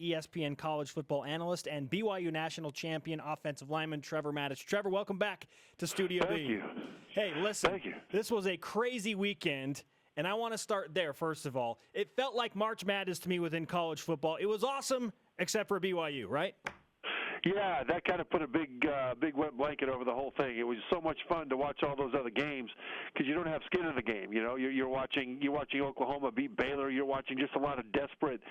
ESPN college football analyst, and BYU national champion offensive lineman Trevor Matich. Trevor, welcome back to Studio B. Thank you. Hey, listen, Thank you. This was a crazy weekend, and I want to start there, first of all. It felt like March Madness to me within college football. It was awesome, except for BYU, right? Yeah, that kind of put a big wet blanket over the whole thing. It was so much fun to watch all those other games because you don't have skin in the game. You know, you're watching Oklahoma beat Baylor. You're watching just a lot of desperate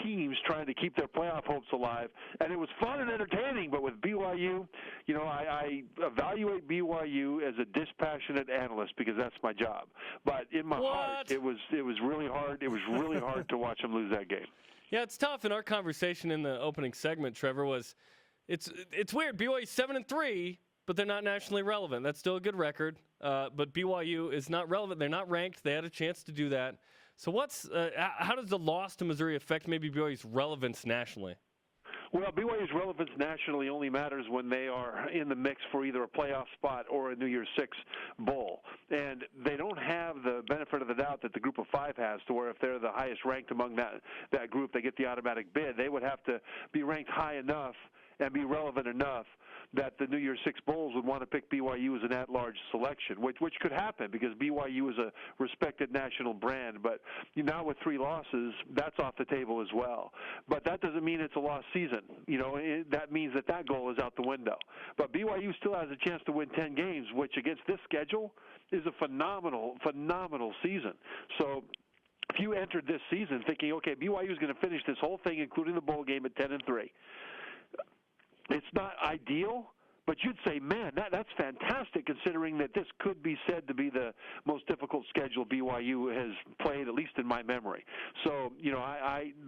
teams trying to keep their playoff hopes alive, and it was fun and entertaining. But with BYU, you know, I evaluate BYU as a dispassionate analyst because that's my job. But in my heart, it was really hard. It was really hard to watch them lose that game. Yeah, it's tough. In our conversation in the opening segment, Trevor, It's weird. BYU's 7-3, but they're not nationally relevant. That's still a good record. But BYU is not relevant. They're not ranked. They had a chance to do that. So how does the loss to Missouri affect maybe BYU's relevance nationally? Well, BYU's relevance nationally only matters when they are in the mix for either a playoff spot or a New Year's Six bowl. And they don't have the benefit of the doubt that the group of five has, to where if they're the highest ranked among that group, they get the automatic bid. They would have to be ranked high enough and be relevant enough that the New Year's Six Bowls would want to pick BYU as an at-large selection, which could happen because BYU is a respected national brand. But now with 3 losses, that's off the table as well. But that doesn't mean it's a lost season. You know, that means that goal is out the window. But BYU still has a chance to win 10 games, which against this schedule is a phenomenal season. So if you entered this season thinking, okay, BYU is going to finish this whole thing, including the bowl game, at 10-3. It's not ideal, but you'd say, man, that's fantastic considering that this could be said to be the most difficult schedule BYU has played, at least in my memory. So, you know,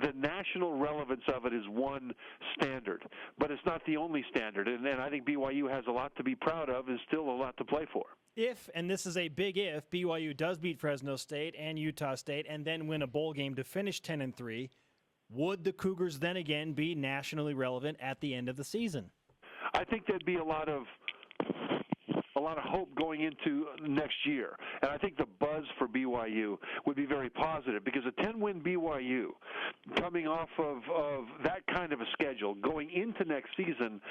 the national relevance of it is one standard, but it's not the only standard. And I think BYU has a lot to be proud of and still a lot to play for. If, and this is a big if, BYU does beat Fresno State and Utah State and then win a bowl game to finish 10-3, would the Cougars then again be nationally relevant at the end of the season? I think there'd be a lot of hope going into next year. And I think the buzz for BYU would be very positive because a 10-win BYU coming off of that kind of a schedule going into next season,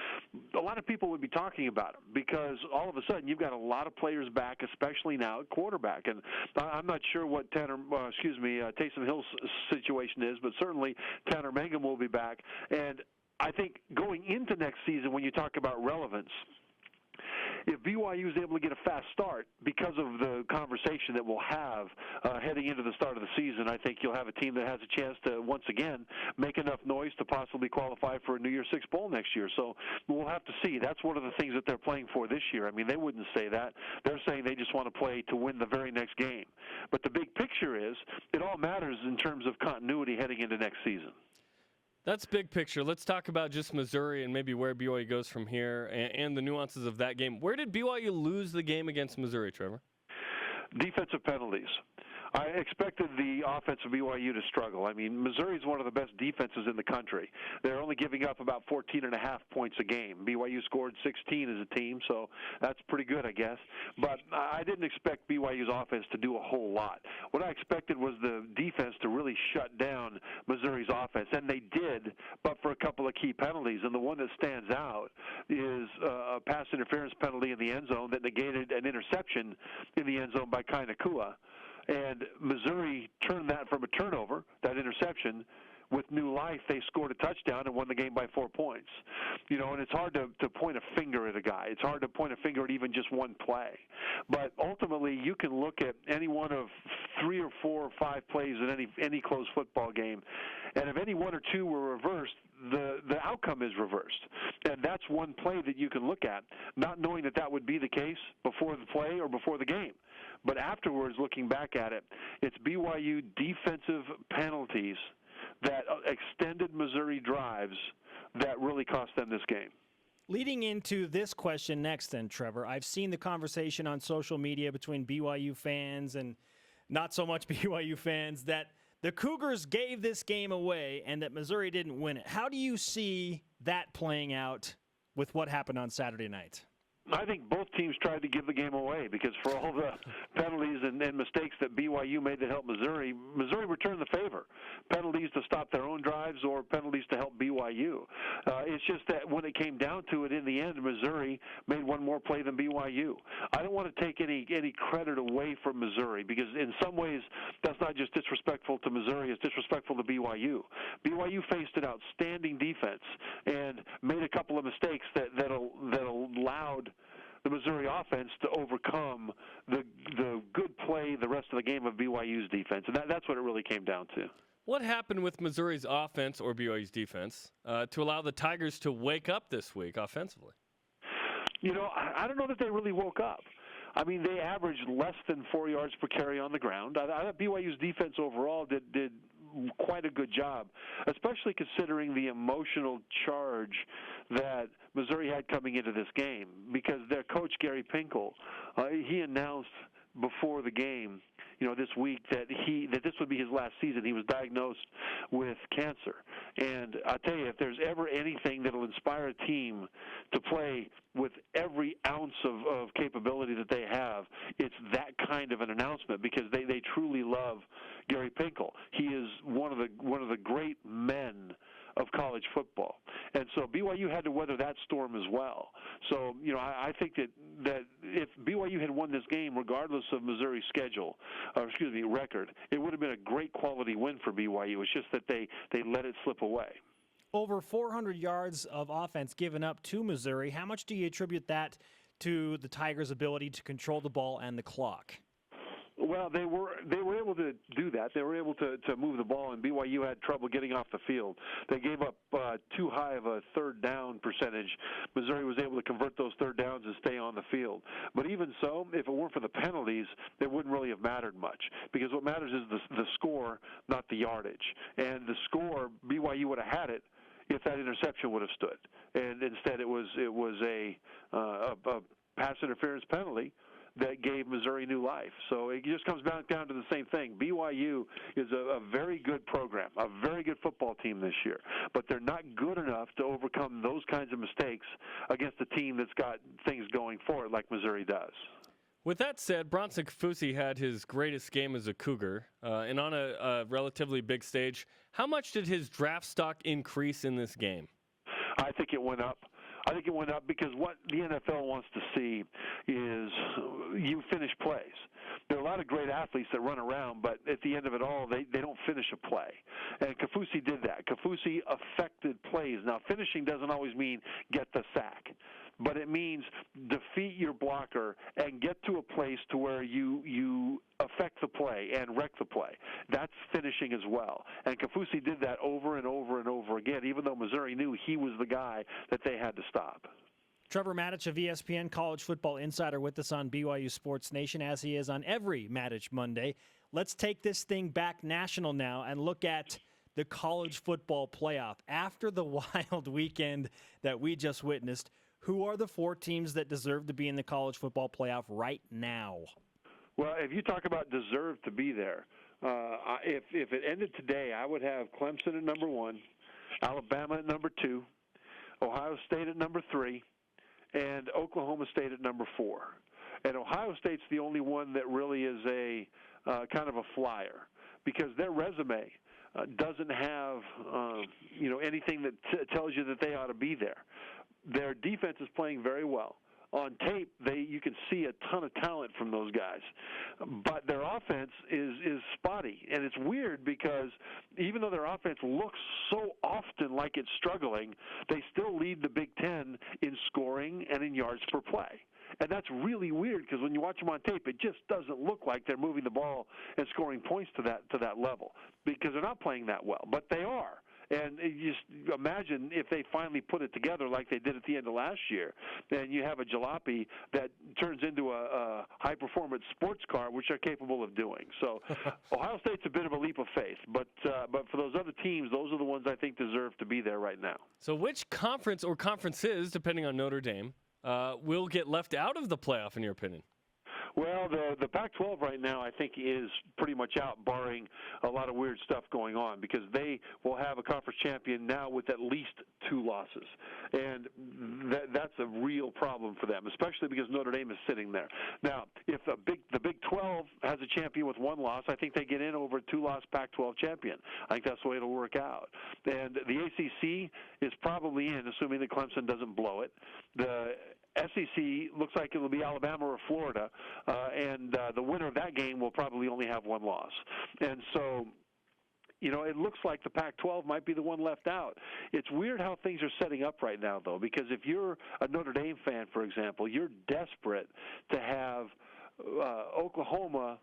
a lot of people would be talking about it because all of a sudden you've got a lot of players back, especially now at quarterback. And I'm not sure what Taysom Hill's situation is, but certainly Tanner Mangum will be back. And I think going into next season, when you talk about relevance, if BYU is able to get a fast start because of the conversation that we'll have heading into the start of the season, I think you'll have a team that has a chance to, once again, make enough noise to possibly qualify for a New Year's Six Bowl next year. So we'll have to see. That's one of the things that they're playing for this year. I mean, they wouldn't say that. They're saying they just want to play to win the very next game. But the big picture is it all matters in terms of continuity heading into next season. That's big picture. Let's talk about just Missouri and maybe where BYU goes from here and the nuances of that game. Where did BYU lose the game against Missouri, Trevor? Defensive penalties. I expected the offense of BYU to struggle. I mean, Missouri is one of the best defenses in the country. They're only giving up about 14.5 points a game. BYU scored 16 as a team, so that's pretty good, I guess. But I didn't expect BYU's offense to do a whole lot. What I expected was the defense to really shut down Missouri's offense, and they did, but for a couple of key penalties. And the one that stands out is a pass interference penalty in the end zone that negated an interception in the end zone by Kai Nakua. And Missouri turned that from a turnover, that interception, with new life. They scored a touchdown and won the game by 4 points. You know, and it's hard to point a finger at a guy. It's hard to point a finger at even just one play. But ultimately, you can look at any one of 3 or 4 or 5 plays in any close football game, and if any 1 or 2 were reversed, the outcome is reversed. And that's one play that you can look at, not knowing that would be the case before the play or before the game. But afterwards, looking back at it, it's BYU defensive penalties that extended Missouri drives that really cost them this game. Leading into this question next then, Trevor, I've seen the conversation on social media between BYU fans and not so much BYU fans that the Cougars gave this game away and that Missouri didn't win it. How do you see that playing out with what happened on Saturday night? I think both teams tried to give the game away because for all the penalties and mistakes that BYU made that helped Missouri, Missouri returned the favor. Penalties to stop their own drives or penalties to help BYU. It's just that when it came down to it in the end, Missouri made one more play than BYU. I don't want to take any credit away from Missouri because in some ways that's not just disrespectful to Missouri, it's disrespectful to BYU. BYU faced an outstanding defense and made a couple of mistakes that allowed the Missouri offense to overcome the good play the rest of the game of BYU's defense. And that's what it really came down to. What happened with Missouri's offense or BYU's defense to allow the Tigers to wake up this week offensively? You know, I don't know that they really woke up. I mean, they averaged less than 4 yards per carry on the ground. I thought BYU's defense overall did quite a good job, especially considering the emotional charge that Missouri had coming into this game, because their coach, Gary Pinkel, he announced before the game, this week that this would be his last season. He was diagnosed with cancer. And I'll tell you, if there's ever anything that'll inspire a team to play with every ounce of capability that they have, it's that kind of an announcement, because they truly love Gary Pinkel. He is one of the great men of college football. And so BYU had to weather that storm as well. So, I think that if BYU had won this game, regardless of Missouri's record, it would have been a great quality win for BYU. It's just that they let it slip away. Over 400 yards of offense given up to Missouri. How much do you attribute that to the Tigers' ability to control the ball and the clock? Well, they were able to do that. They were able to move the ball, and BYU had trouble getting off the field. They gave up too high of a third down percentage. Missouri was able to convert those third downs and stay on the field. But even so, if it weren't for the penalties, it wouldn't really have mattered much, because what matters is the score, not the yardage. And the score, BYU would have had it if that interception would have stood. And instead it was a pass interference penalty that gave Missouri new life. So it just comes back down to the same thing. BYU is a very good program, a very good football team this year, but they're not good enough to overcome those kinds of mistakes against a team that's got things going for it like Missouri does. With that said, Bronson Kafusi had his greatest game as a Cougar, and on a relatively big stage. How much did his draft stock increase in this game? I think it went up. I think it went up because what the NFL wants to see is you finish plays. There are a lot of great athletes that run around, but at the end of it all, they don't finish a play. And Kafusi did that. Kafusi affected plays. Now, finishing doesn't always mean get the sack, but it means defeat your blocker and get to a place to where you affect the play and wreck the play. That's finishing as well. And Kafusi did that over and over and over again, even though Missouri knew he was the guy that they had to stop. Trevor Matich of ESPN, college football insider, with us on BYU Sports Nation, as he is on every Matich Monday. Let's take this thing back national now and look at the college football playoff. After the wild weekend that we just witnessed, who are the four teams that deserve to be in the college football playoff right now? Well, if you talk about deserve to be there, if it ended today, I would have Clemson at number 1, Alabama at number 2, Ohio State at number 3, and Oklahoma State at number 4. And Ohio State's the only one that really is a kind of a flyer, because their resume doesn't have anything that tells you that they ought to be there. Their defense is playing very well. On tape, you can see a ton of talent from those guys, but their offense is spotty, and it's weird because even though their offense looks so often like it's struggling, they still lead the Big Ten in scoring and in yards per play. And that's really weird because when you watch them on tape, it just doesn't look like they're moving the ball and scoring points to that level, because they're not playing that well, but they are. And you just imagine if they finally put it together like they did at the end of last year, then you have a jalopy that turns into a high-performance sports car, which they're capable of doing. So Ohio State's a bit of a leap of faith, but for those other teams, those are the ones I think deserve to be there right now. So which conference or conferences, depending on Notre Dame, will get left out of the playoff, in your opinion? Well, the Pac-12 right now, I think, is pretty much out, barring a lot of weird stuff going on, because they will have a conference champion now with at least 2 losses, and that's a real problem for them, especially because Notre Dame is sitting there. Now, if the Big 12 has a champion with 1 loss, I think they get in over a 2-loss Pac-12 champion. I think that's the way it'll work out. And the ACC is probably in, assuming that Clemson doesn't blow it. The SEC looks like it will be Alabama or Florida, and the winner of that game will probably only have 1 loss. And so, it looks like the Pac-12 might be the one left out. It's weird how things are setting up right now, though, because if you're a Notre Dame fan, for example, you're desperate to have Oklahoma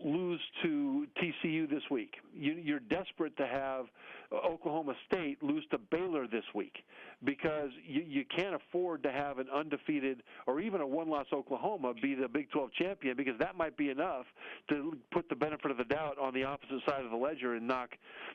lose to TCU this week. You're desperate to have Oklahoma State lose to Baylor this week, because you can't afford to have an undefeated or even a 1-loss Oklahoma be the Big 12 champion, because that might be enough to put the benefit of the doubt on the opposite side of the ledger and knock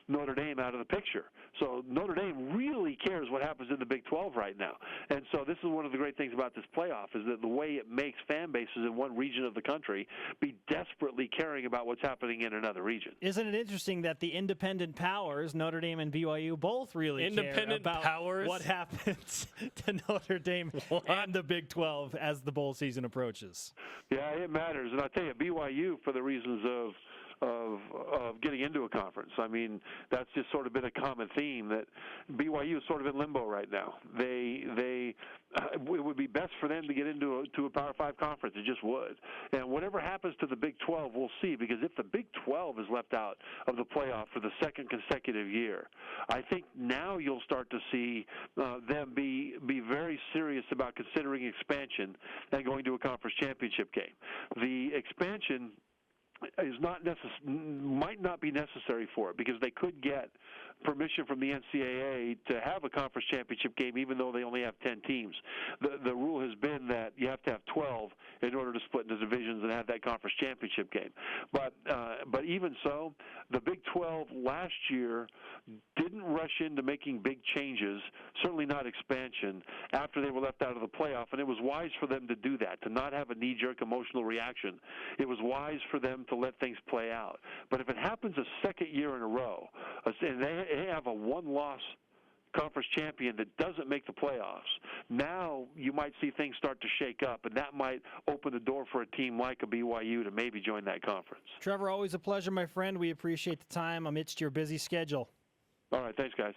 Notre Dame out of the picture. So Notre Dame really cares what happens in the Big 12 right now. And so this is one of the great things about this playoff, is that the way it makes fan bases in one region of the country be desperately caring about what's happening in another region. Isn't it interesting that the independent powers, Notre Dame and BYU, both really care about what happens to Notre Dame and the Big 12 as the bowl season approaches? Yeah, it matters. And I tell you, BYU, for the reasons of getting into a conference. I mean, that's just sort of been a common theme, that BYU is sort of in limbo right now. It would be best for them to get into a Power 5 conference. It just would. And whatever happens to the Big 12, we'll see, because if the Big 12 is left out of the playoff for the second consecutive year, I think now you'll start to see them be very serious about considering expansion and going to a conference championship game. The expansion might not be necessary for it, because they could get permission from the NCAA to have a conference championship game even though they only have 10 teams. The rule has been that you have to have 12 in order to split into divisions and have that conference championship game. But even so, the Big 12 last year didn't rush into making big changes, certainly not expansion, after they were left out of the playoff, and it was wise for them to do that, to not have a knee-jerk emotional reaction. It was wise for them to let things play out. But if it happens a second year in a row, and they have a 1-loss conference champion that doesn't make the playoffs, now you might see things start to shake up, and that might open the door for a team like a BYU to maybe join that conference. Trevor, always a pleasure, my friend. We appreciate the time amidst your busy schedule. All right, thanks, guys.